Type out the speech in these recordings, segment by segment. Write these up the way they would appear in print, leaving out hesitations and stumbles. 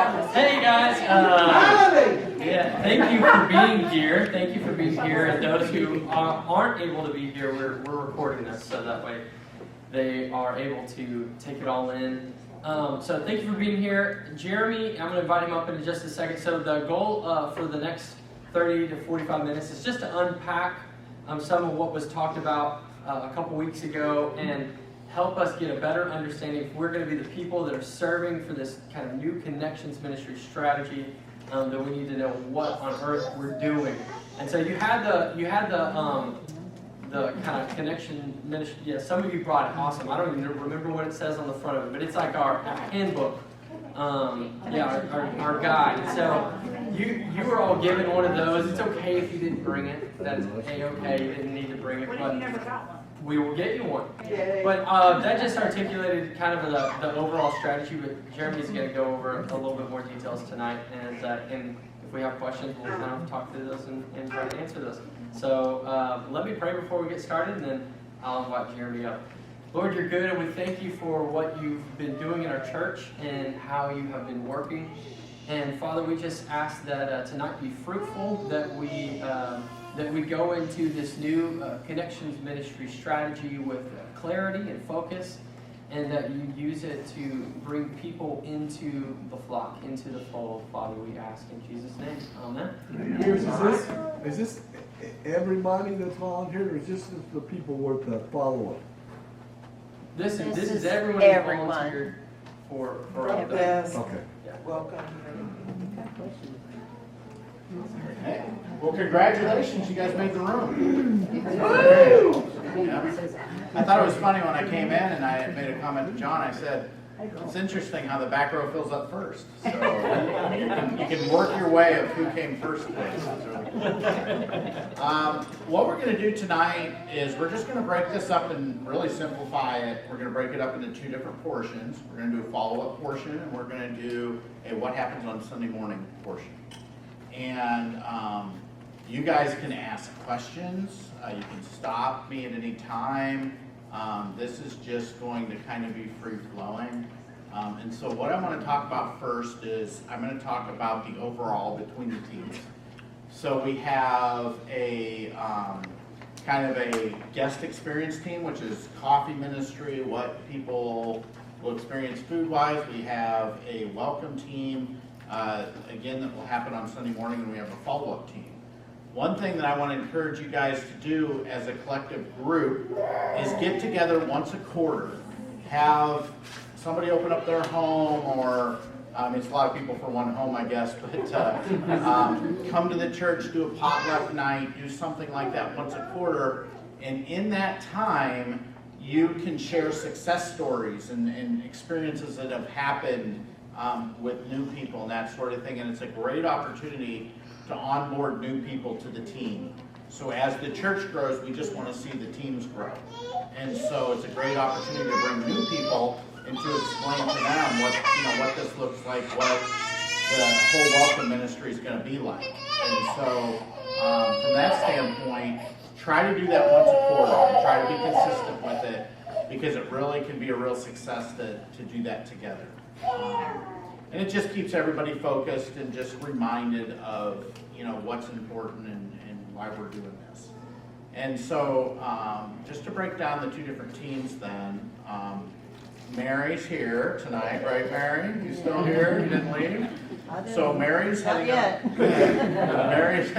Hey guys, yeah, thank you for being here. Thank you for being here, and those who aren't able to be here, we're recording this so that way they are able to take it all in. So thank you for being here. Jeremy, I'm going to invite him up in just a second. So the goal for the next 30 to 45 minutes is just to unpack some of what was talked about a couple weeks ago and help us get a better understanding if we're going to be the people that are serving for this kind of new connections ministry strategy. That we need to know what on earth we're doing. And so you had the kind of connection ministry. Yeah, some of you brought it. Awesome. I don't even remember what it says on the front of it, but it's like our handbook. Our guide. And so you were all given one of those. It's okay if you didn't bring it. That's okay. You didn't need to bring it. What if you never got one? We will get you one. Yay. But that just articulated kind of the overall strategy. But Jeremy's going to go over a little bit more details tonight. And if we have questions, we'll kind of talk through those and try to answer those. So let me pray before we get started, and then I'll invite Jeremy up. Lord, you're good, and we thank you for what you've been doing in our church and how you have been working. And Father, we just ask that tonight be fruitful, that we go into this new connections ministry strategy with clarity and focus, and that you use it to bring people into the flock, into the fold. Father, we ask in Jesus' name. Amen. Is this everybody that's volunteered, or is this the people with the follow-up? This is everyone who volunteered for all of that. Yes. Okay. Yeah. Welcome. Hey, well, congratulations, you guys made the room. Yeah. I thought it was funny when I came in and I had made a comment to John. I said, it's interesting how the back row fills up first. So you can work your way of who came first place. What we're going to do tonight is we're just going to break this up and really simplify it. We're going to break it up into two different portions. We're going to do a follow-up portion, and we're going to do a what happens on Sunday morning portion. And you guys can ask questions. You can stop me at any time. This is just going to kind of be free-flowing. And so what I want to talk about first is I'm going to talk about the overall between the teams. So we have a kind of a guest experience team, which is coffee ministry, what people will experience food-wise. We have a welcome team, again, that will happen on Sunday morning, and we have a follow-up team. One thing that I want to encourage you guys to do as a collective group is get together once a quarter. Have somebody open up their home, or it's a lot of people for one home, I guess, but come to the church, do a potluck night, do something like that once a quarter. And in that time, you can share success stories and experiences that have happened with new people and that sort of thing. And it's a great opportunity to onboard new people to the team. So as the church grows, we just want to see the teams grow. And so it's a great opportunity to bring new people and to explain to them what this looks like, what the whole welcome ministry is going to be like. And so from that standpoint, try to do that once a quarter and try to be consistent with it, because it really can be a real success to do that together. And it just keeps everybody focused and just reminded of what's important and why we're doing this. And so just to break down the two different teams then, Mary's here tonight, right, Mary? You still here? You didn't leave? So Mary's heading up. Mary's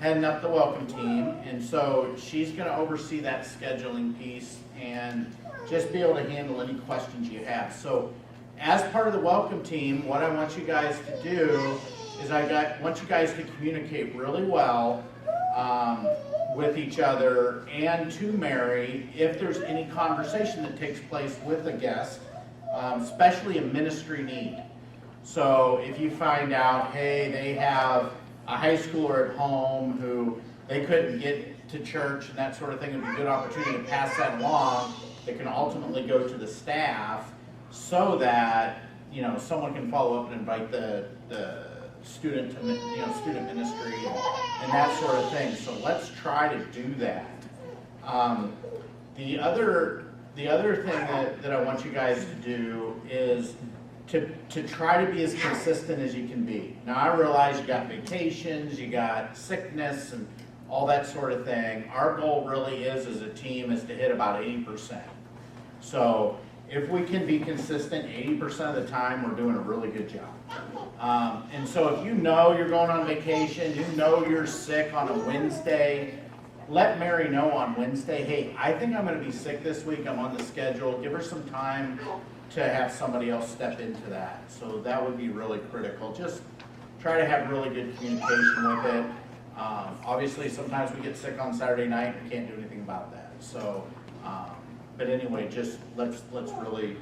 heading up the welcome team, and so she's going to oversee that scheduling piece and just be able to handle any questions you have. So as part of the welcome team, what I want you guys to do is I want you guys to communicate really well with each other and to Mary if there's any conversation that takes place with a guest, especially a ministry need. So if you find out, hey, they have a high schooler at home who they couldn't get to church and that sort of thing, it'd be a good opportunity to pass that along that can ultimately go to the staff, so that someone can follow up and invite the student to student ministry and that sort of thing. So let's try to do that. The other thing that I want you guys to do is to try to be as consistent as you can be. Now, I realize you got vacations, you got sickness and all that sort of thing. Our goal really is, as a team, is to hit about 80%. So if we can be consistent 80% of the time, we're doing a really good job. And so if you know you're going on vacation, you know you're sick on a Wednesday, let Mary know on Wednesday, hey, I think I'm going to be sick this week, I'm on the schedule. Give her some time to have somebody else step into that. So that would be really critical. Just try to have really good communication with it. Obviously, sometimes we get sick on Saturday night and can't do anything about that. So, but anyway, just let's really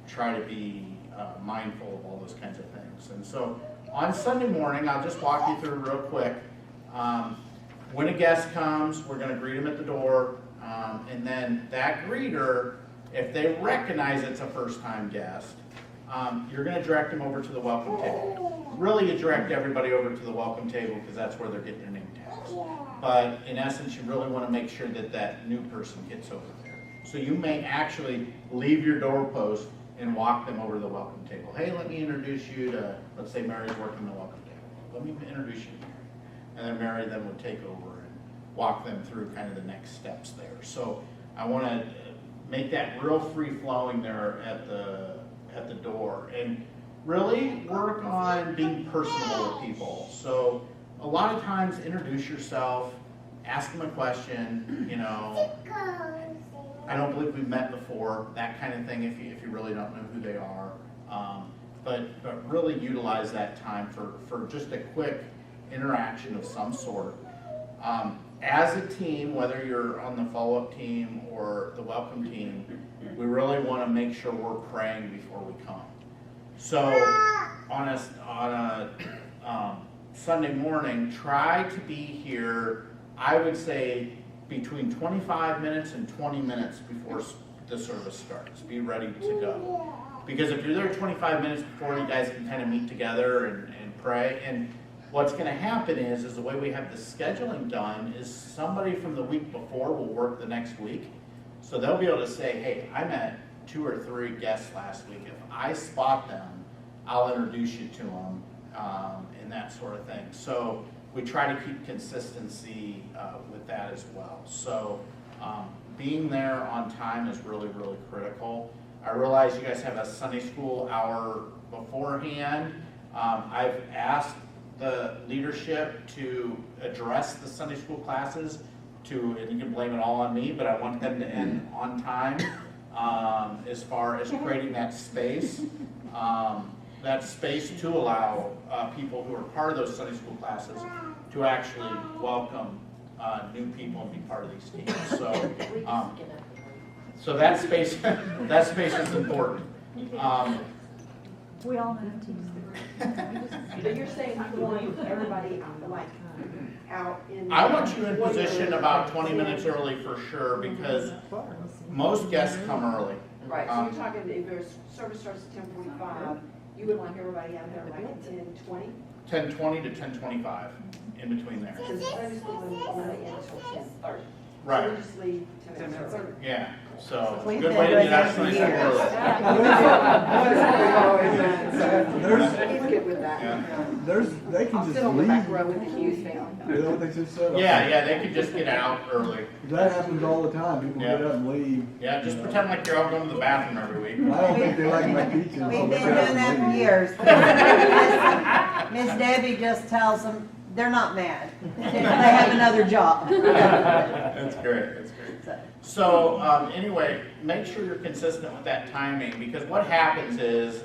try to be mindful of all those kinds of things. And so on Sunday morning, I'll just walk you through real quick. When a guest comes, we're going to greet them at the door, and then that greeter, if they recognize it's a first-time guest, you're going to direct them over to the welcome table. Really, you direct everybody over to the welcome table because that's where they're getting their name tags. But in essence, you really want to make sure that that new person gets over there. So you may actually leave your doorpost and walk them over to the welcome table. Hey, let me introduce you to, let's say Mary's working the welcome table. Let me introduce you to Mary. And then Mary then would take over and walk them through kind of the next steps there. So I want to make that real free-flowing there at the door, and really work on being personable with people. So a lot of times, introduce yourself, ask them a question, you know, I don't believe we've met before, that kind of thing, if you really don't know who they are. But really utilize that time for just a quick interaction of some sort. As a team, whether you're on the follow-up team or the welcome team, we really want to make sure we're praying before we come. So on a Sunday morning, try to be here, I would say, between 25 minutes and 20 minutes before the service starts. Be ready to go. Because if you're there 25 minutes before, you guys can kind of meet together and pray. And what's going to happen is the way we have the scheduling done is somebody from the week before will work the next week. So they'll be able to say, hey, I met 2 or 3 guests last week. If I spot them, I'll introduce you to them, and that sort of thing. So we try to keep consistency with that as well. So being there on time is really, really critical. I realize you guys have a Sunday school hour beforehand. I've asked the leadership to address the Sunday school classes and you can blame it all on me, but I want them to end on time as far as creating that space to allow people who are part of those Sunday school classes to actually welcome new people and be part of these teams. So that space is important. We all have teams. So you're saying you want everybody like out in. I want you in position about 20 minutes early for sure, because most guests come early. Right, so you're talking, if there's service starts at 10:45, you would want everybody out there like at 10:20? 10:20 to 10:25, in between there. Because Sunday school when they end until 10:30. Right. So we just leave 10 minutes early. Yeah, so We've good been way to doing get out that for nice and early. He's good with that. Yeah. They can I'll just sit on the back leave. row with the Hughes family. You know what they just said? Yeah, they can just get out early. That happens all the time. People get up and leave. Yeah, just pretend like you're all going to the bathroom every week. I don't think they like my teaching. We've been doing that for years. Miss Debbie just tells them they're not mad. They have another job. That's great, that's great. So, So anyway, make sure you're consistent with that timing, because what happens is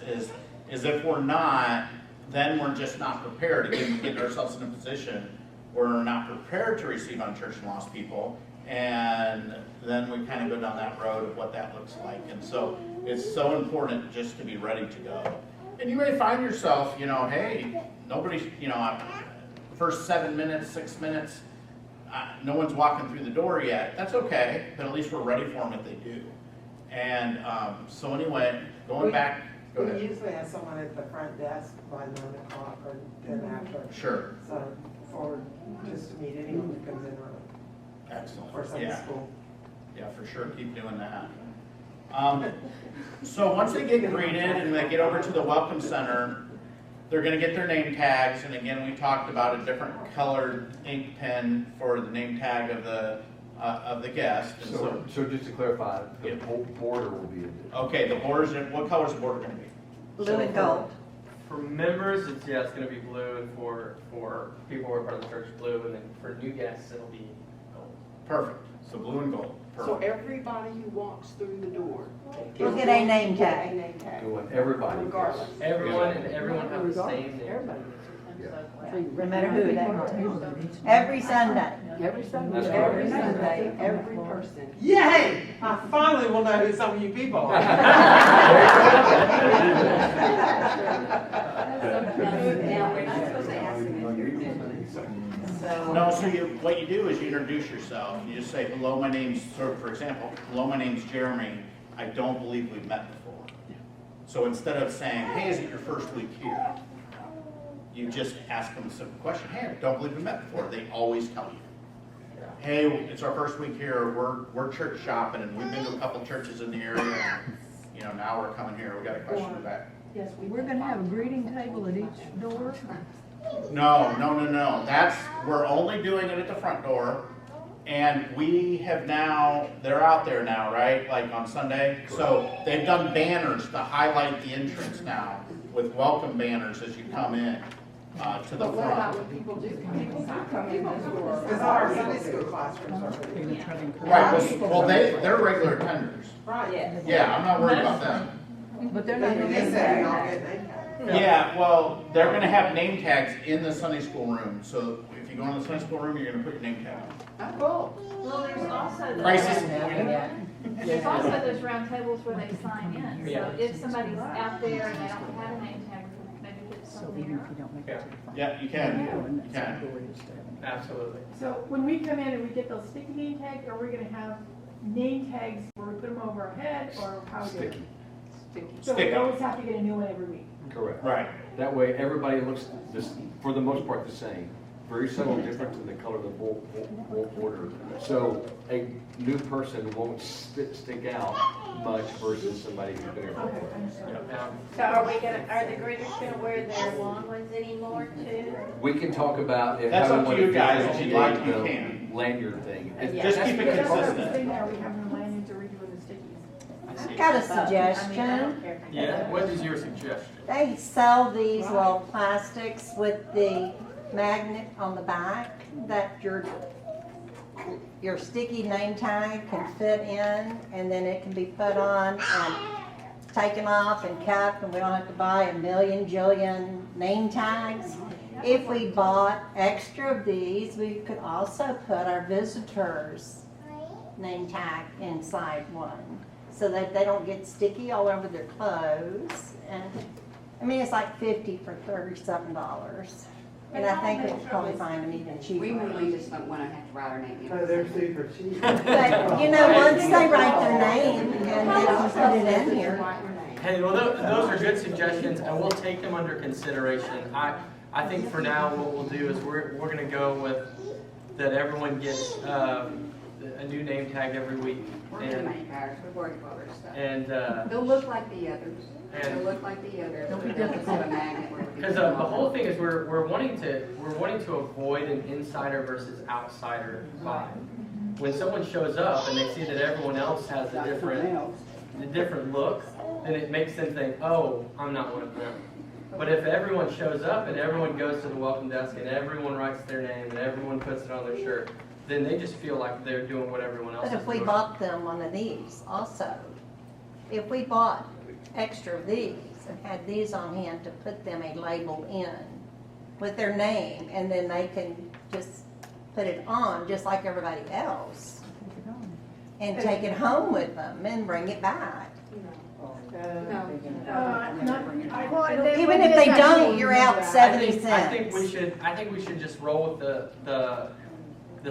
if we're not, then we're just not prepared. Again, we get ourselves in a position where we're not prepared to receive unchurched and lost people, and then we kind of go down that road of what that looks like. And so it's so important just to be ready to go. And you may find yourself, hey, nobody's, first 7 minutes, 6 minutes, no one's walking through the door yet. That's okay, but at least we're ready for them if they do. And so anyway, going back, go We ahead. usually have someone at the front desk by 9 o'clock or 10 after. Sure, So, for just to meet anyone who comes in early for excellent, Sunday yeah, school. yeah, for sure, keep doing that. So once they get greeted and they get over to the Welcome Center, they're gonna get their name tags, and again, we talked about a different colored ink pen for the name tag of the guest. And So just to clarify, the Yeah. border will be. Okay, the borders, what color is the border gonna be? Blue and gold. For members, it's gonna be blue, and for people who are part of the church, blue, and then for new guests, it'll be gold. Perfect, so blue and gold, So perfect. everybody who walks through the door. Will get a name Will get tag. a name tag. Everybody. Regardless. Everyone and everyone have the same name. No matter who they are. Every Sunday. Every Sunday. That's Every right. Sunday, every person. Yay! I finally will know who some of you people are. Now, we're not supposed to ask them if you're different. So. No, so what you do is you introduce yourself, you just say, hello, my name's, for example, hello, my name's Jeremy, I don't believe we've met before. So instead of saying, hey, is it your first week here? You just ask them a simple question, hey, I don't believe we met before, they always tell you. Hey, it's our first week here, we're church shopping, and we've been to a couple churches in the area, and, you know, now we're coming here, we got a question about. Yes, We're gonna have a greeting table at each door. No, that's, we're only doing it at the front door, and we have now, they're out there now, right, like on Sunday? So they've done banners to highlight the entrance now, with welcome banners as you come in, to the But what about front. when people do come in this door? Because our Sunday school classrooms are pretty. Right, well, they're regular attenders. Right. Yeah, I'm not worried about them. But they're not And gonna they get say y'all that. get name tags. Yeah, well, they're gonna have name tags in the Sunday school room, so if you go in the Sunday school room, you're gonna put your name tag on. Oh, cool. Well, there's also Crisis. there's also those round tables where they sign in. Yeah. So if somebody's out there and they don't have a name tag, maybe put So something even if there. you don't make it to the front. Yeah, you can, you can. Absolutely. So when we come in and we get those sticky name tags, are we gonna have name tags where we put them over our head, or how do we? Sticky. So we Sticky. always have to get a new one every week. Correct. Right. That way, everybody looks, this, for the most part, the same. Very subtle difference in the color of the border. So a new person won't stick out much versus somebody who's been here before. So are the greeters gonna wear their long ones anymore too? We can talk about if That's how up we to want you guys. If differentiate you'd like, you the can. lanyard thing. Just keep it Because that's what I was consistent. thinking, are we having the lanyards or are we doing the stickies? I've got a I suggestion. don't care. Yeah, what is your suggestion? They sell these little plastics with the magnet on the back that your sticky name tag can fit in, and then it can be put on and taken off and kept, and we don't have to buy a million jillion name tags. If we bought extra of these, we could also put our visitors' name tag inside one, so that they don't get sticky all over their clothes. And I mean, it's like 50 for $30-something. And I think we could probably find them even We cheaper. really just don't want to have to write our name in. So they're super cheap. But, you know, once they write their name and they can put it in here. Hey, well, those are good suggestions, and we'll take them under consideration. I think for now, what we'll do is we're gonna go with that everyone gets a new name tag every week. We're going to make ours, we're worried about our stuff. And, They'll look like the others. And- They'll look like the others. They'll be They'll just have a different. magnet where we can because put them the on. whole thing is we're wanting to avoid an insider versus outsider vibe. When someone shows up and they see that everyone else has a different look, then it makes them think, oh, I'm not one of them. But if everyone shows up and everyone goes to the welcome desk and everyone writes their name and everyone puts it on their shirt, then they just feel like they're doing what everyone else But is if we doing. bought them one of these also, if we bought extra of these and had these on hand to put them a label in with their name, and then they can just put it on just like everybody else and take it home with them and bring it back. Even if they don't, you're out 70 I think we cents. should just roll with the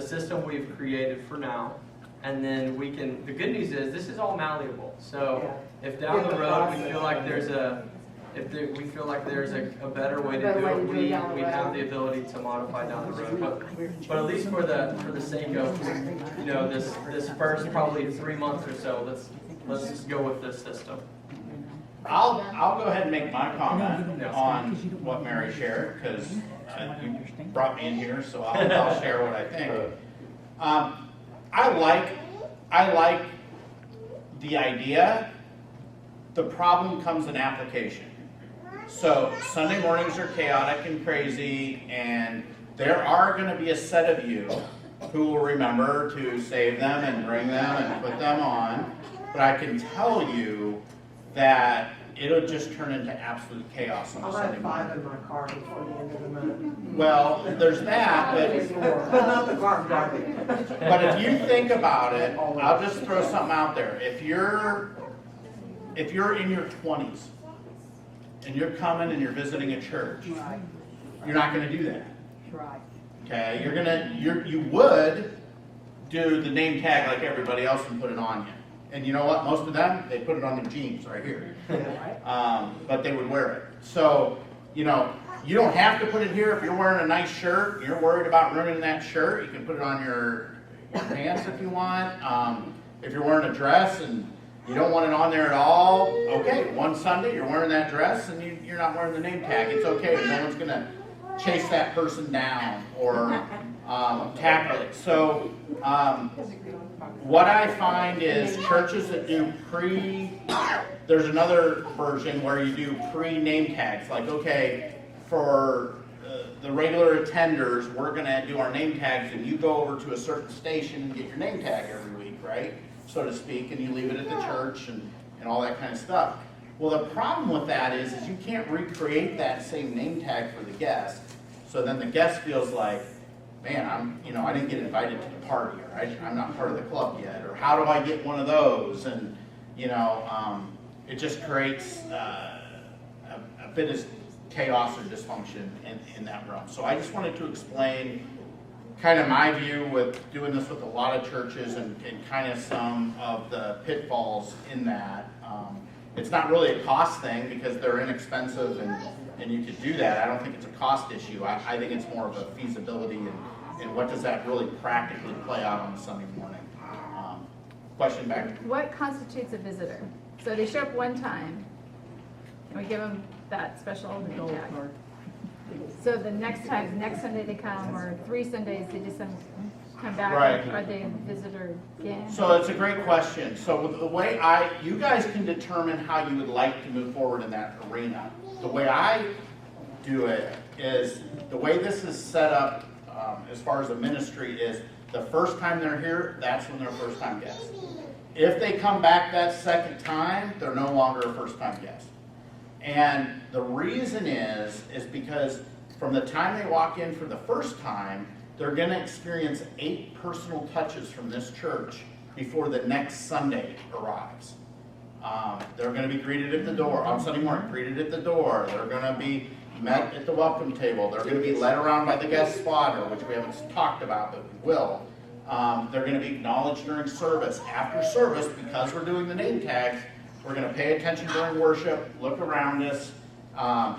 system we've created for now, and then we can. The good news is this is all malleable. So if down the road we feel like there's a better way to do it, we have the ability to modify down the road. But at least for the sake of this first probably 3 months or so, let's just go with this system. I'll go ahead and make my comment on what Mary shared, because you brought me in here, so I'll share what I think. I like the idea. The problem comes in application. So Sunday mornings are chaotic and crazy, and there are going to be a set of you who will remember to save them and bring them and put them on. But I can tell you that it'll just turn into absolute chaos on a I'll Sunday have morning. 5 in my car before the end of the month. Well, there's that, But not the car garbage. but if you think about it, I'll just throw something out there. If you're in your 20s and you're coming and you're visiting a church, you're not going to do that. Right. Okay, you would do the name tag like everybody else and put it on you. And you know what? Most of them, they put it on their jeans right here. But they would wear it. So, you don't have to put it here if you're wearing a nice shirt. You're worried about ruining that shirt. You can put it on your pants if you want. If you're wearing a dress and you don't want it on there at all, okay, one Sunday you're wearing that dress and you're not wearing the name tag. It's okay. No one's going to chase that person down or tackle it. So what I find is churches that do there's another version where you do pre-name tags. Like, okay, for the regular attenders, we're going to do our name tags, and you go over to a certain station and get your name tag every week, right? So to speak, and you leave it at the church and all that kind of stuff. Well, the problem with that is you can't recreate that same name tag for the guest. So then the guest feels like, man, I didn't get invited to the party, or I'm not part of the club yet, or how do I get one of those? And, it just creates a bit of chaos or dysfunction in that realm. So I just wanted to explain kind of my view with doing this with a lot of churches and kind of some of the pitfalls in that. It's not really a cost thing because they're inexpensive and you could do that. I don't think it's a cost issue. I think it's more of a feasibility and what does that really practically play out on a Sunday morning. Question back. What constitutes a visitor? So they show up one time, and we give them that special name tag. So the next Sunday they come, or 3 Sundays they just come back, Right. are they a visitor again? So it's a great question. So the way you guys can determine how you would like to move forward in that arena. The way I do it is, the way this is set up as far as a ministry is, the first time they're here, that's when they're a first time guest. If they come back that second time, they're no longer a first time guest. And the reason is because from the time they walk in for the first time, they're going to experience 8 personal touches from this church before the next Sunday arrives. They're going to be greeted at the door, on Sunday morning, greeted at the door. They're going to be met at the welcome table. They're going to be led around by the guest spotter, which we haven't talked about, but we will. They're going to be acknowledged during service. After service, because we're doing the name tags, we're going to pay attention during worship, look around us.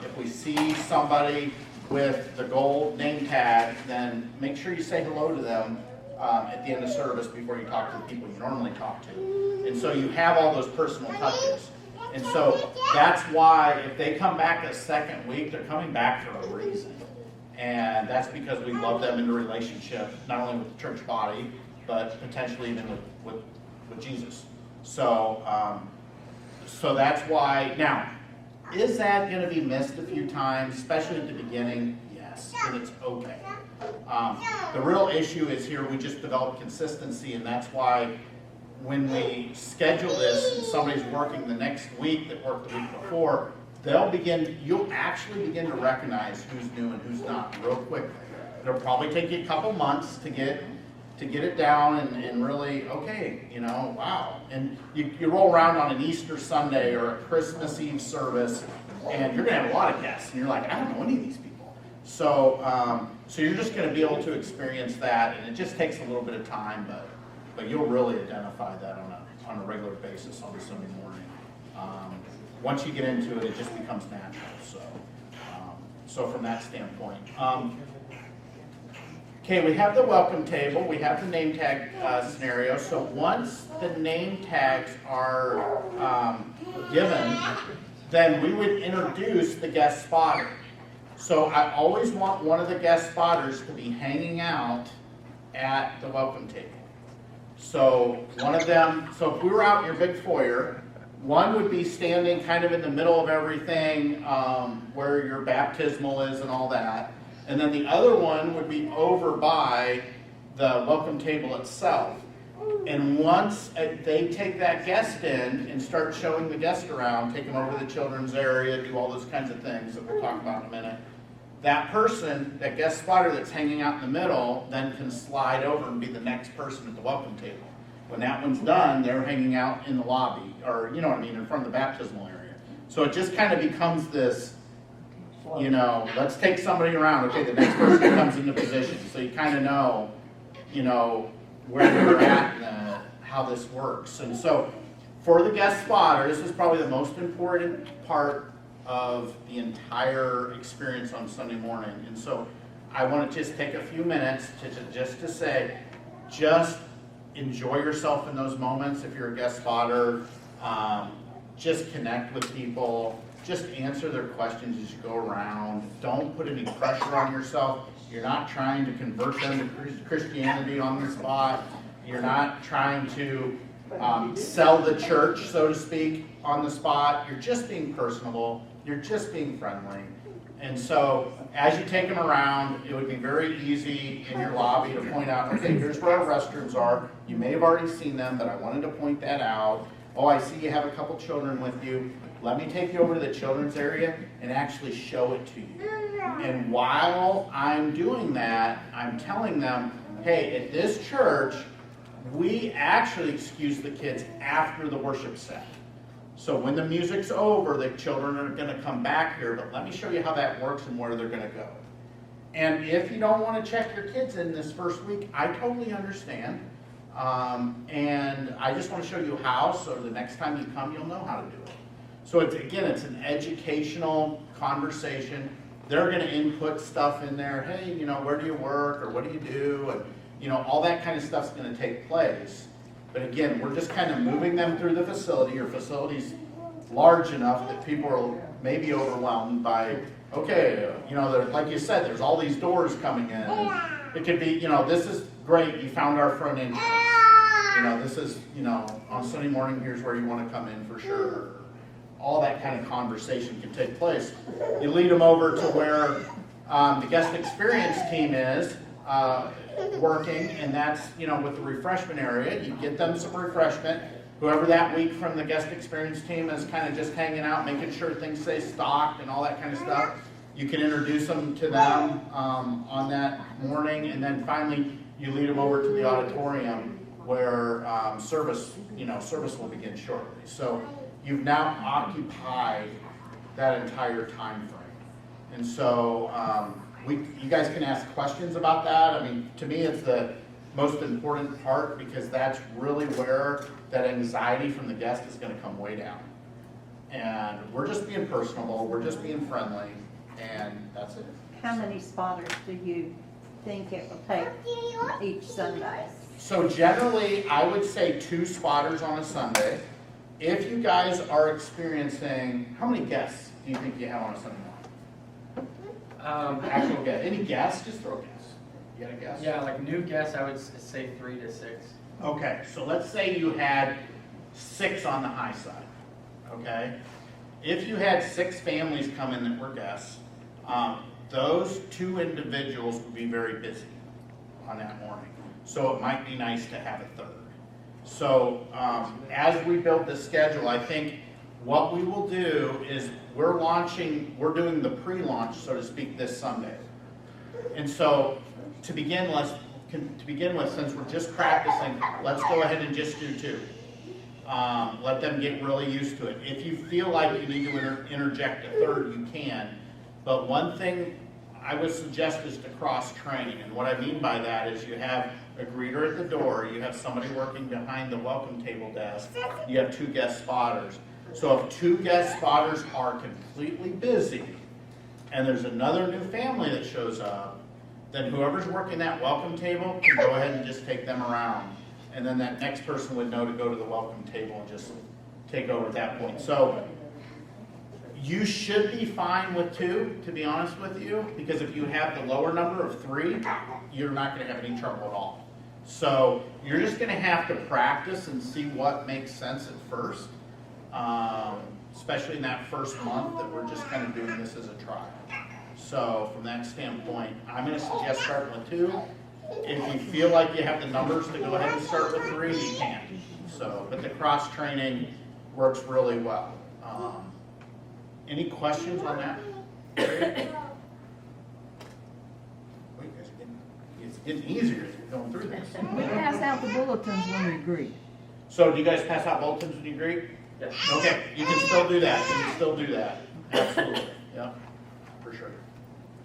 If we see somebody with the gold name tag, then make sure you say hello to them at the end of service before you talk to the people you normally talk to. And so you have all those personal touches. And so that's why if they come back a second week, they're coming back for a reason. And that's because we love them in a relationship, not only with the church body, but potentially even with Jesus. So, so that's why. Now, is that going to be missed a few times, especially at the beginning? Yes, and it's okay. The real issue is here we just develop consistency, and that's why when we schedule this and somebody's working the next week that worked the week before, you'll actually begin to recognize who's new and who's not real quickly. It'll probably take you a couple months to get it down and really, okay, wow. And you roll around on an Easter Sunday or a Christmas Eve service, and you're going to have a lot of guests, and you're like, I don't know any of these people. So you're just going to be able to experience that, and it just takes a little bit of time, but you'll really identify that on a regular basis on a Sunday morning. Once you get into it, it just becomes natural. So from that standpoint, Okay, we have the welcome table, we have the name tag scenario. So once the name tags are given, then we would introduce the guest spotter. So I always want one of the guest spotters to be hanging out at the welcome table. So one of them, so if we were out in your big foyer, one would be standing kind of in the middle of everything, where your baptismal is and all that. And then the other one would be over by the welcome table itself. And once they take that guest in and start showing the guest around, take them over to the children's area, do all those kinds of things that we'll talk about in a minute, that person, that guest spotter that's hanging out in the middle, then can slide over and be the next person at the welcome table. When that one's done, they're hanging out in the lobby, or you know what I mean, in front of the baptismal area. So it just kind of becomes this, you know, let's take somebody around. Okay, the next person comes into position. So you kind of know, you know, where you're at and how this works. And so for the guest spotter, this is probably the most important part of the entire experience on Sunday morning. And so I want to just take a few minutes to say, just enjoy yourself in those moments. If you're a guest spotter, just connect with people. Just answer their questions as you go around. Don't put any pressure on yourself. You're not trying to convert them to Christianity on the spot. You're not trying to sell the church, so to speak, on the spot. You're just being personable. You're just being friendly. And so as you take them around, it would be very easy in your lobby to point out, okay, here's where our restrooms are. You may have already seen them, but I wanted to point that out. Oh, I see you have a couple children with you. Let me take you over to the children's area and actually show it to you. And while I'm doing that, I'm telling them, hey, at this church, we actually excuse the kids after the worship set. So when the music's over, the children are going to come back here, but let me show you how that works and where they're going to go. And if you don't want to check your kids in this first week, I totally understand. And I just want to show you how, so the next time you come, you'll know how to do it. So it's, again, it's an educational conversation. They're going to input stuff in there. Hey, you know, where do you work, or what do you do? And, you know, all that kind of stuff's going to take place. But again, we're just kind of moving them through the facility. Your facility's large enough that people are maybe overwhelmed by, okay, you know, like you said, there's all these doors coming in. And it could be, you know, this is great, you found our front entrance. You know, this is, you know, on Sunday morning, here's where you want to come in for sure. All that kind of conversation can take place. You lead them over to where the guest experience team is working, and that's, you know, with the refreshment area. You get them some refreshment. Whoever that week from the guest experience team is kind of just hanging out, making sure things stay stocked and all that kind of stuff. You can introduce them to them on that morning, and then finally you lead them over to the auditorium where service will begin shortly. So you've now occupied that entire time frame. And so you guys can ask questions about that. I mean, to me, it's the most important part, because that's really where that anxiety from the guest is going to come way down. And we're just being personable, we're just being friendly, and that's it. How many spotters do you think it will take each Sunday? So generally, I would say 2 spotters on a Sunday. If you guys are experiencing, how many guests do you think you have on a Sunday morning? Actual guests. Any guests? Just throw a guess. You got a guess? Yeah, like new guests, I would say 3 to 6. Okay, so let's say you had 6 on the high side. Okay? If you had 6 families come in that were guests, those 2 individuals would be very busy on that morning. So it might be nice to have a 3rd. So as we build the schedule, I think what we will do is we're doing the pre-launch, so to speak, this Sunday. And so to begin with, since we're just practicing, let's go ahead and just do 2. Let them get really used to it. If you feel like you need to interject a 3rd, you can. But one thing I would suggest is to cross-train. And what I mean by that is you have a greeter at the door, you have somebody working behind the welcome table desk, you have 2 guest spotters. So if 2 guest spotters are completely busy, and there's another new family that shows up, then whoever's working that welcome table can go ahead and just take them around. And then that next person would know to go to the welcome table and just take over at that point. So you should be fine with 2, to be honest with you, because if you have the lower number of 3, you're not gonna have any trouble at all. So you're just gonna have to practice and see what makes sense at first, especially in that first month that we're just kind of doing this as a trial. So from that standpoint, I'm gonna suggest starting with 2. If you feel like you have the numbers to go ahead and start with 3, you can. So, but the cross-training works really well. Any questions on that? Wait, guys, it's getting easier as you're going through this. We pass out the bulletins when we greet. So do you guys pass out bulletins when you greet? Yes. Okay, you can still do that. You can still do that. Absolutely. Yeah, for sure.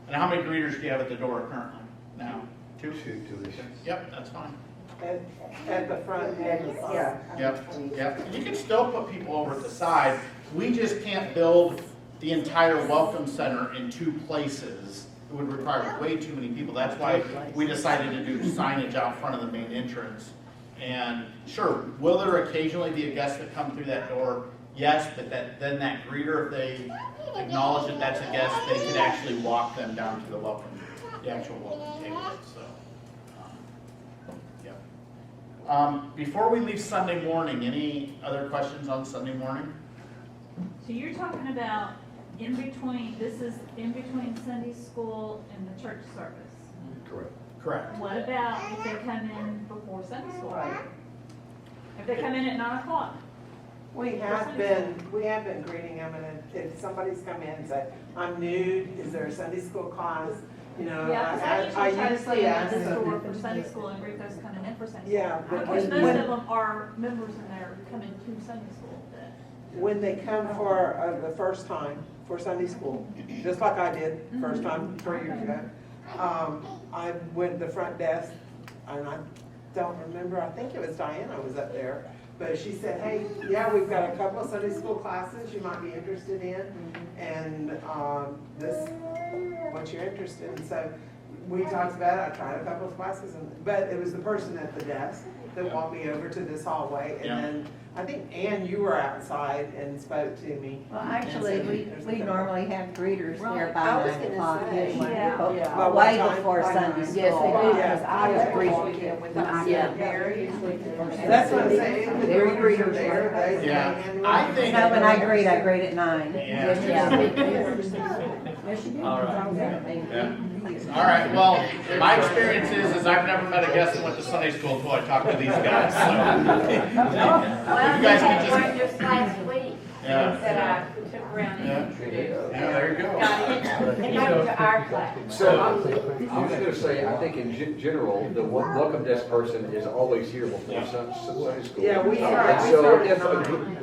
And how many greeters do you have at the door currently now? 2? 2 this. Yep, that's fine. At the front end, yeah. Yep. And you can still put people over at the side. We just can't build the entire welcome center in 2 places. It would require way too many people. That's why we decided to do signage out front of the main entrance. And sure, will there occasionally be a guest that come through that door? Yes, but then that greeter, if they acknowledge that that's a guest, they could actually walk them down to the actual welcome table. So, before we leave Sunday morning, any other questions on Sunday morning? So you're talking about in between, this is in between Sunday school and the church service. Correct. What about if they come in before Sunday school? If they come in at 9 o'clock? We have been greeting them, and if somebody's come in and said, I'm new, is there a Sunday school class? You know, Yeah, because I usually try to usually stay ask at the them. door for Sunday school and greet those coming in for Sunday school. Yeah, but Because most when- of them are members and they're coming to Sunday school. When they come for the first time for Sunday school, just like I did first time 3 years ago, I went to the front desk, and I don't remember, I think it was Diana was up there, but she said, hey, yeah, we've got a couple of Sunday school classes you might be interested in, and this, what you're interested in. So we talked about it, I tried a couple of classes, but it was the person at the desk that walked me over to this hallway, and then I think, Ann, you were outside and spoke to me. Well, actually, we normally have greeters there by I was 9 gonna o'clock say, anyway. yeah. Way before Sunday school. Yes, they do, because I was Yeah. greeting when I got there. That's what I'm saying, the They're greeters are greeters there, they. Yeah, I think. No, when I greet at 9. All right. Yeah. All right, well, my experience is I've never met a guest that went to Sunday school until I talked to these guys, so. Well, You guys can one just last week Yeah. that I took around and Yeah, there you go. got it, and went to our class. So, I was gonna say, I think in general, the welcome desk person is always here before Sunday school. Yeah, we are. And so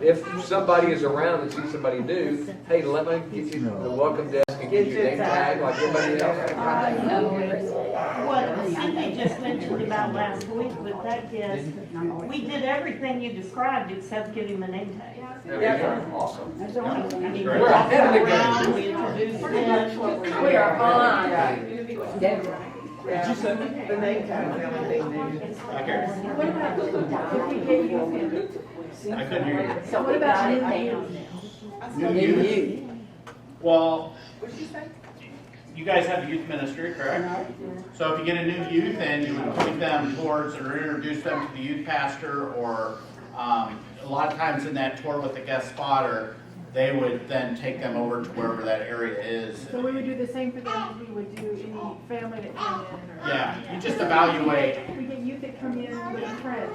if somebody is around and sees somebody new, hey, let me get you the welcome desk and get your name tag like everybody else. What Cindy just mentioned about last week with that guest, we did everything you described except give him a name tag. Awesome. That's the only thing. I mean, we We're walked ahead of the around, game. we introduced them. We are on. Yeah. The name tag is the only thing new. What about if he gave you a I couldn't hear you. So what about new names? New youth? Well, you guys have a youth ministry, correct? So if you get a new youth and you would point them towards or introduce them to the youth pastor, or a lot of times in that tour with the guest spotter, they would then take them over to wherever that area is. So we would do the same for them as we would do any family that came in. Or Yeah, you just evaluate. We get youth that come in with a friend.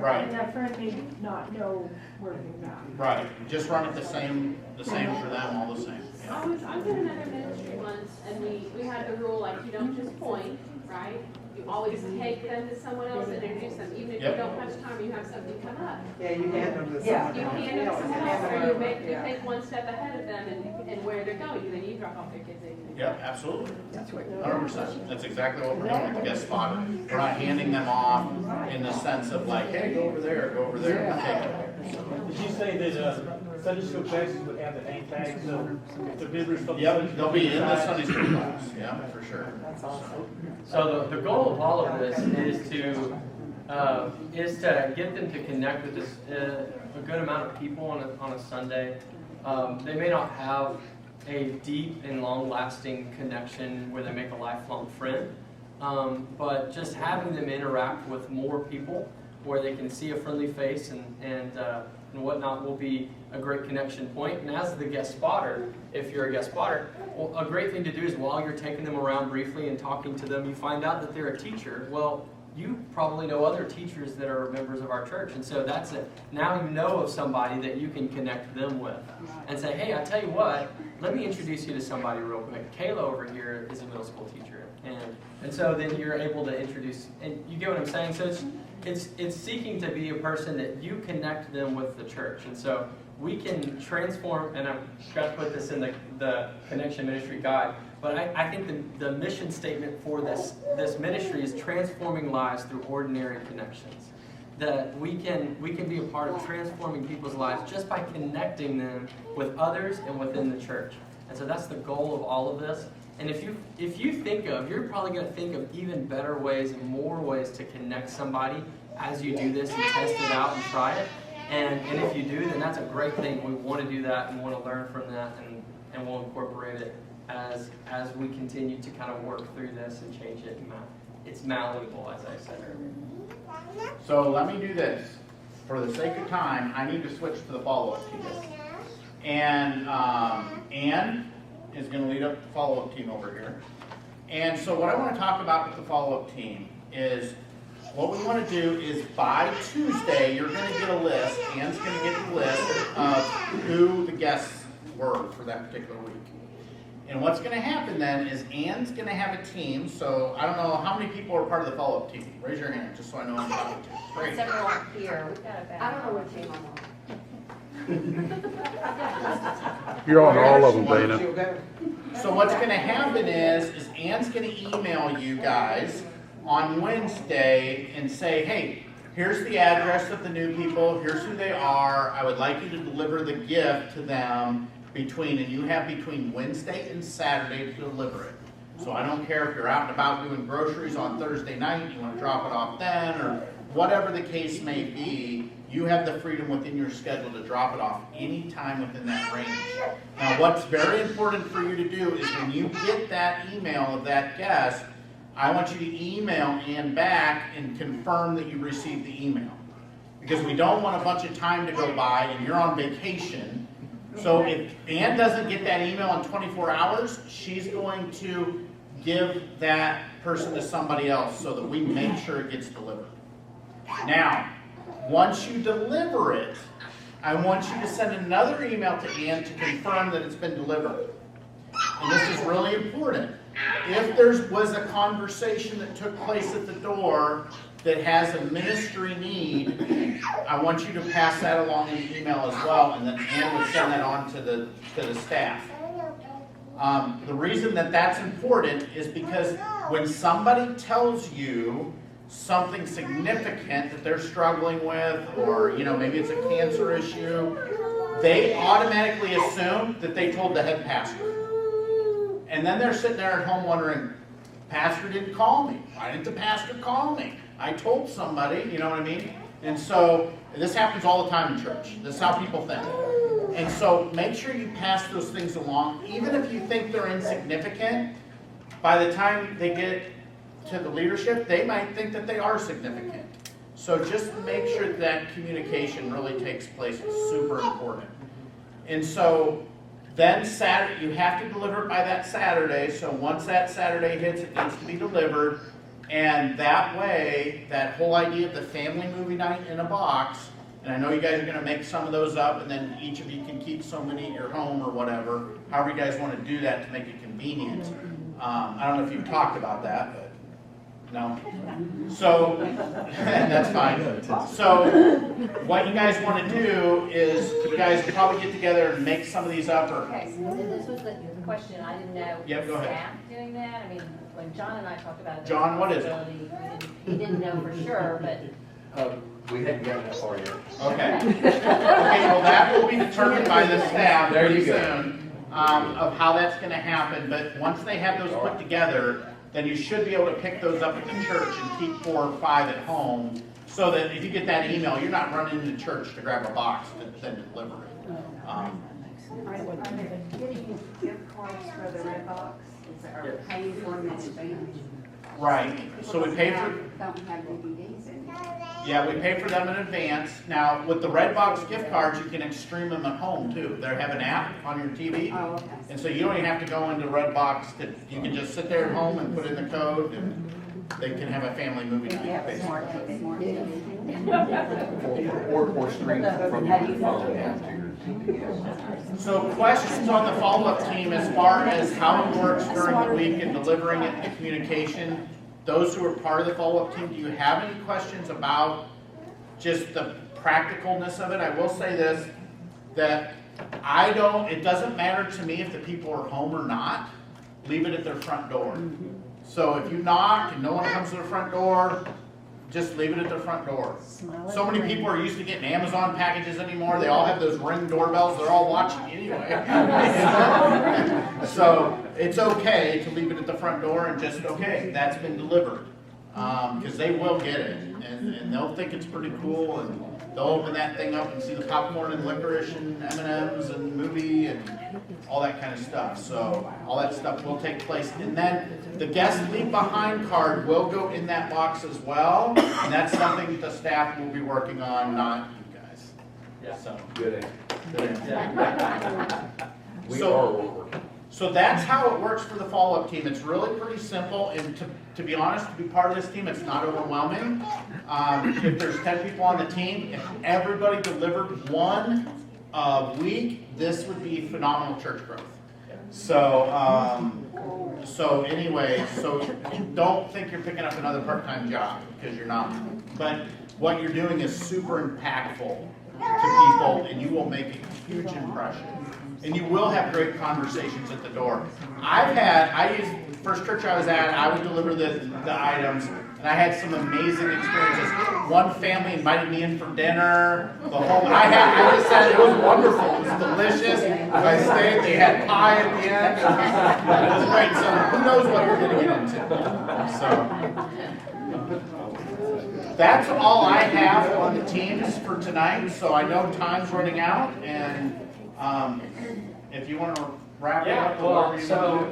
Right. And that friend may not know where they're at. Right, just run it the same for them, all the same. I was in another ministry once, and we had the rule, like, you don't just point, right? You always take them to someone else and introduce them, even if you Yep. don't have time, you have something come up. Yeah, you hand them to You someone else. hand them to someone else, or you take one step ahead of them and where they're going, and then you drop off their kids in. Yeah, absolutely. 100%. That's exactly what we're doing with the guest spotter. We're not handing them off in the sense of like, hey, go over there, go over there, and take them. Did you say that Sunday school classes would have the name tags, so if the visitors from the Sunday Yep, school they'll be in the side- Sunday school class, yeah, for sure. That's awesome. So the goal of all of this is to get them to connect with this, a good amount of people on a Sunday. They may not have a deep and long-lasting connection where they make a lifelong friend, but just having them interact with more people where they can see a friendly face and whatnot will be a great connection point. And as the guest spotter, if you're a guest spotter, well, a great thing to do is while you're taking them around briefly and talking to them, you find out that they're a teacher. Well, you probably know other teachers that are members of our church, and so that's it. Now you know of somebody that you can connect them with and say, hey, I tell you what, let me introduce you to somebody real quick. Kayla over here is a middle school teacher, and so then you're able to introduce, and you get what I'm saying? So it's seeking to be a person that you connect them with the church, and so we can transform, and I've got to put this in the Connection Ministry Guide, but I think the mission statement for this ministry is transforming lives through ordinary connections. That we can be a part of transforming people's lives just by connecting them with others and within the church. And so that's the goal of all of this. And if you think of, you're probably going to think of even better ways and more ways to connect somebody as you do this and test it out and try it. And if you do, then that's a great thing. We want to do that and want to learn from that, and we'll incorporate it as we continue to kind of work through this and change it. It's malleable, as I said earlier. So let me do this. For the sake of time, I need to switch to the follow-up team. And Ann is going to lead up the follow-up team over here. And so what I want to talk about with the follow-up team is what we want to do is by Tuesday, you're going to get a list. Ann's going to get the list of who the guests were for that particular week. And what's going to happen then is Ann's going to have a team. So I don't know how many people are part of the follow-up team. Raise your hand just so I know I'm talking to. Great. Several here. We've got about. I don't know what team I'm on. You're on all of them, Dana. So what's going to happen is Ann's going to email you guys on Wednesday and say, hey, here's the address of the new people. Here's who they are. I would like you to deliver the gift to them and you have between Wednesday and Saturday to deliver it. So I don't care if you're out and about doing groceries on Thursday night, you want to drop it off then, or whatever the case may be, you have the freedom within your schedule to drop it off anytime within that range. Now what's very important for you to do is when you get that email of that guest, I want you to email Ann back and confirm that you received the email. Because we don't want a bunch of time to go by and you're on vacation. So if Ann doesn't get that email in 24 hours, she's going to give that person to somebody else so that we make sure it gets delivered. Now, once you deliver it, I want you to send another email to Ann to confirm that it's been delivered. And this is really important. If there was a conversation that took place at the door that has a ministry need, I want you to pass that along in the email as well, and then Ann would send that on to the staff. The reason that that's important is because when somebody tells you something significant that they're struggling with, or maybe it's a cancer issue, they automatically assume that they told the head pastor. And then they're sitting there at home wondering, pastor didn't call me. Why didn't the pastor call me? I told somebody, you know what I mean? And so this happens all the time in church. This is how people think. And so make sure you pass those things along. Even if you think they're insignificant, by the time they get to the leadership, they might think that they are significant. So just make sure that communication really takes place. It's super important. And so then Saturday, you have to deliver it by that Saturday. So once that Saturday hits, it needs to be delivered. And that way, that whole idea of the family movie night in a box, and I know you guys are going to make some of those up, and then each of you can keep so many at your home or whatever, however you guys want to do that to make it convenient. I don't know if you've talked about that, but no. So, that's fine. So, what you guys want to do is, you guys probably get together and make some of these up. Okay, so this was the question, I didn't know. Yep, go ahead. Staff doing that? I mean, when John and I talked about it. John, what is it? He didn't know for sure, but We hadn't gotten that far yet. Okay. Okay, well, that will be determined by the staff There you pretty go. soon, of how that's gonna happen, but once they have those put together, then you should be able to pick those up at the church and keep 4 or 5 at home, so that if you get that email, you're not running into church to grab a box to then deliver it. Are they getting gift cards for the Red Box? Are we paying for them in advance? Right, so we pay for, Don't have DVDs in there. yeah, we pay for them in advance. Now, with the Redbox gift cards, you can stream them at home too. They have an app on your TV. Oh, okay. And so you don't even have to go into Redbox, you can just sit there at home and put in the code, and they can have a family movie night, Yeah, basically. smart TV. Or stream from your phone down to your TV. So questions on the follow-up team as far as how it works during the week and delivering it and communication. Those who are part of the follow-up team, do you have any questions about just the practicalness of it? I will say this, that it doesn't matter to me if the people are home or not. Leave it at their front door. So if you knock and no one comes to the front door, just leave it at their front door. So many people are used to getting Amazon packages anymore. They all have those Ring doorbells. They're all watching anyway. So it's okay to leave it at the front door and just, okay, that's been delivered. Because they will get it. And they'll think it's pretty cool. And they'll open that thing up and see the popcorn and licorice and M&Ms and movie and all that kind of stuff. So all that stuff will take place. And then the guest leave behind card will go in that box as well. And that's something that the staff will be working on, not you guys. Yeah. So Good. We So- are working. So that's how it works for the follow-up team. It's really pretty simple, and to be honest, to be part of this team, it's not overwhelming. If there's 10 people on the team, if everybody delivered one week, this would be phenomenal church growth. So, anyway, don't think you're picking up another part-time job, because you're not. But what you're doing is super impactful to people, and you will make a huge impression. And you will have great conversations at the door. First church I was at, I would deliver the items, and I had some amazing experiences. One family invited me in for dinner. I just said it was wonderful. It was delicious. I stayed. They had pie at the end. It was great. So who knows what you're going to get into? So that's all I have on the teams for tonight. So I know time's running out, and if you want to wrap it up.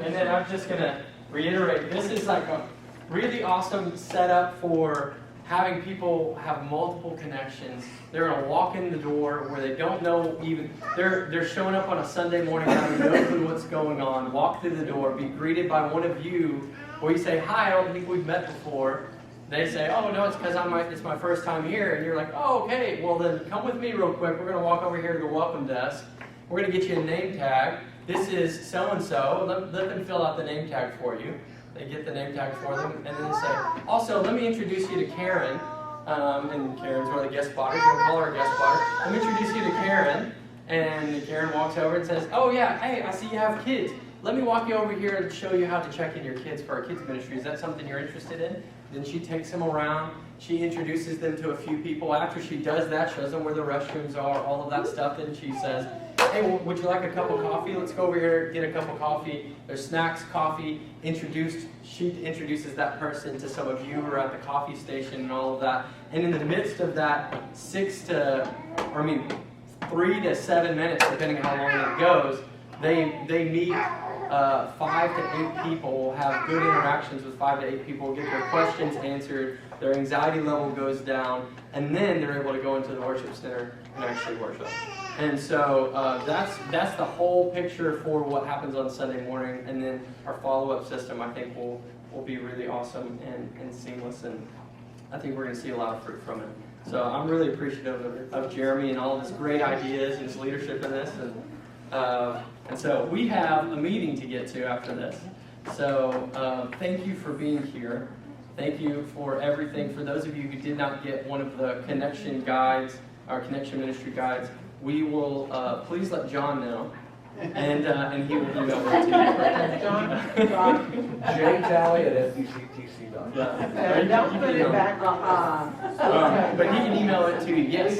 And then I'm just gonna reiterate, this is like a really awesome setup for having people have multiple connections. They're gonna walk in the door where they don't know even, they're showing up on a Sunday morning, having no clue what's going on, walk through the door, be greeted by one of you, or you say, hi, I don't think we've met before. They say, oh no, it's because it's my first time here, and you're like, oh, okay, well then come with me real quick. We're gonna walk over here to the welcome desk. We're gonna get you a name tag. This is so-and-so. Let them fill out the name tag for you. They get the name tag for them, and then they say, also, let me introduce you to Karen. And Karen's one of the guest spotters. You can call her a guest spotter. Let me introduce you to Karen. And Karen walks over and says, oh yeah, hey, I see you have kids. Let me walk you over here and show you how to check in your kids for our kids ministry. Is that something you're interested in? Then she takes them around. She introduces them to a few people. After she does that, shows them where the restrooms are, all of that stuff. Then she says, hey, would you like a cup of coffee? Let's go over here, get a cup of coffee. There's snacks, coffee. She introduces that person to some of you who are at the coffee station and all of that. And in the midst of that 3 to 7 minutes, depending on how long it goes, they meet 5 to 8 people, have good interactions with 5 to 8 people, get their questions answered, their anxiety level goes down, and then they're able to go into the worship center and actually worship. And so that's the whole picture for what happens on Sunday morning, and then our follow-up system I think will be really awesome and seamless, and I think we're going to see a lot of fruit from it. So I'm really appreciative of Jeremy and all of his great ideas and his leadership in this, and so we have a meeting to get to after this. So thank you for being here. Thank you for everything. For those of you who did not get one of the connection guides, our connection ministry guides, we will please let John know and he will email it to you. jtally@fbctc.com. And don't put it back on. But he can email it to you, yes.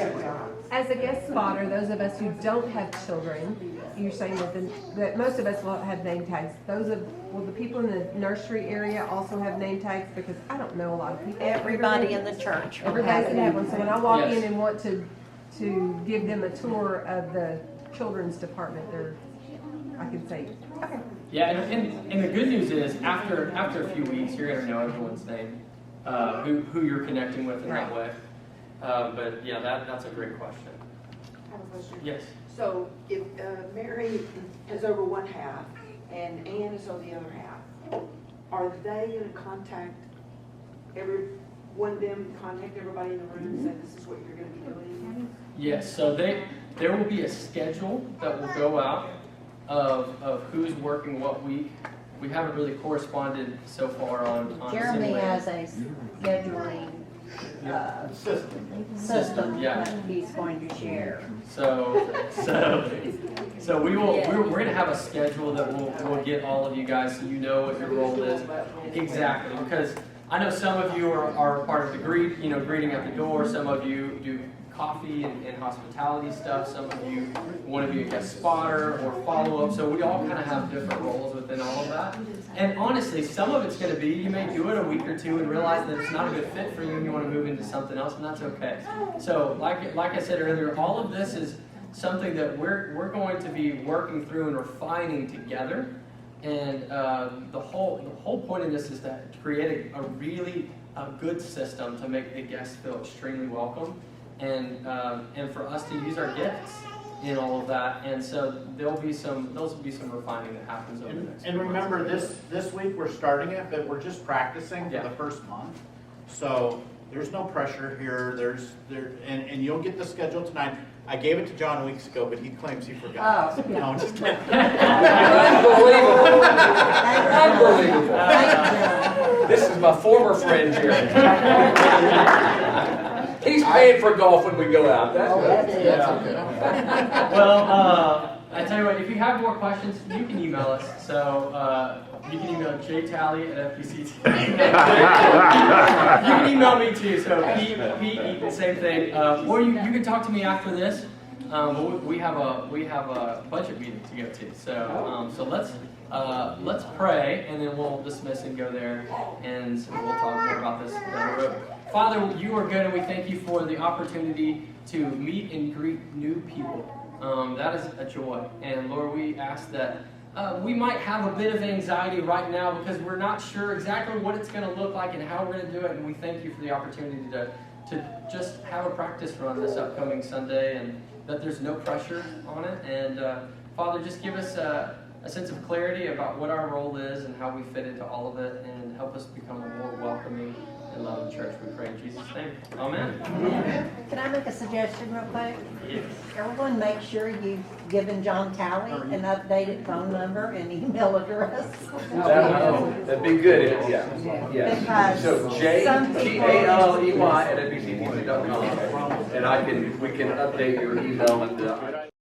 As a guest spotter, those of us who don't have children, you're saying that most of us will have name tags. Will the people in the nursery area also have name tags? Because I don't know a lot of people. Everybody in the church will Everybody's gonna have one, so when I walk Yes. in and want to give them a tour of the children's department, I can say, okay. Yeah, and the good news is after a few weeks, you're gonna know everyone's name, who you're connecting with in that way. But yeah, that's a great question. I have a question. Yes. So if Mary is over one half and Ann is over the other half, are they gonna contact one of them, contact everybody in the room and say this is what you're gonna be doing? Yes, so there will be a schedule that will go out of who's working what week. We haven't really corresponded so far on Jeremy assembly. has a scheduling system Yeah. that he's going to share. So we're gonna have a schedule that we'll get all of you guys so you know what your role is exactly. Because I know some of you are part of the greeting at the door. Some of you do coffee and hospitality stuff. Some of you want to be a guest spotter or follow up. So we all kind of have different roles within all of that. And honestly, some of it's going to be you may do it a week or two and realize that it's not a good fit for you and you want to move into something else, and that's okay. So like I said earlier, all of this is something that we're going to be working through and refining together. And the whole point of this is to create a really good system to make the guests feel extremely welcome. And for us to use our gifts in all of that, and so there'll be some refining that happens over the next. And remember, this week we're starting it, but we're just practicing for the first month. So there's no pressure here. And you'll get the schedule tonight. I gave it to John weeks ago, but he claims he forgot. Oh. No, I'm just kidding. Unbelievable. This is my former friend Jerry. He's paying for golf when we go out. That's good. Yeah. Well, I tell you what, if you have more questions, you can email us. So you can email jtally@fbct. You can email me too. So Pete, the same thing. Or you can talk to me after this. We have a budget meeting to go to. So let's pray, and then we'll dismiss and go there, and we'll talk more about this down the road. Father, you are good, and we thank you for the opportunity to meet and greet new people. That is a joy. And Lord, we ask that we might have a bit of anxiety right now because we're not sure exactly what it's going to look like and how we're going to do it. And we thank you for the opportunity to just have a practice run this upcoming Sunday, and that there's no pressure on it. And Father, just give us a sense of clarity about what our role is and how we fit into all of it, and help us become a more welcoming and loving church. We pray in Jesus' name. Amen. Can I make a suggestion real quick? Yes. Everyone make sure you've given John Talley an updated phone number and email address. That'd be good. Yeah. Because So jtally@fbctc.com, and we can update your email and